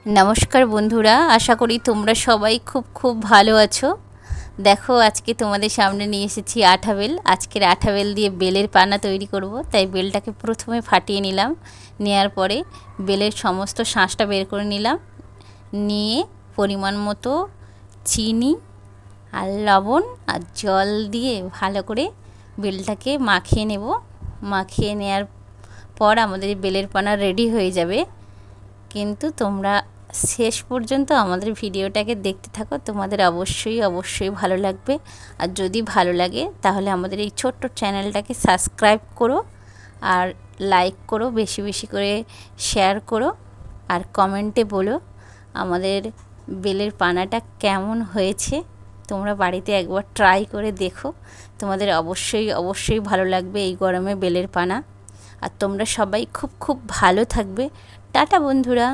নমস্কার বন্ধুরা, আশা করি তোমরা সবাই খুব ভালো আছো। দেখো আজকে তোমাদের সামনে নিয়ে এসেছি আঠা বেল। আজকের আঠা বেল দিয়ে বেলের পানা তৈরি করব। তাই বেলটাকে প্রথমে ফাটিয়ে নিলাম, নেওয়ার পরে বেলের সমস্ত শাঁসটা বের করে নিলাম, নিয়ে পরিমাণ মতো চিনি আর লবণ আর জল দিয়ে ভালো করে বেলটাকে মাখিয়ে নেব। মাখিয়ে নেওয়ার পর আমাদের বেলের পানা রেডি হয়ে যাবে। কিন্তু তোমরা শেষ পর্যন্ত আমাদের ভিডিওটাকে দেখতে থাকো, তোমাদের অবশ্যই ভালো লাগবে। আর যদি ভালো লাগে তাহলে আমাদের এই ছোট্ট চ্যানেলটাকে সাবস্ক্রাইব করো আর লাইক করো, বেশি বেশি করে শেয়ার করো আর কমেন্টে বলো আমাদের বেলের পানাটা কেমন হয়েছে। তোমরা বাড়িতে একবার ট্রাই করে দেখো, তোমাদের অবশ্যই ভালো লাগবে এই গরমে বেলের পানা। আর তোমরা সবাই খুব ভালো থাকবে। টাটা বন্ধুরা।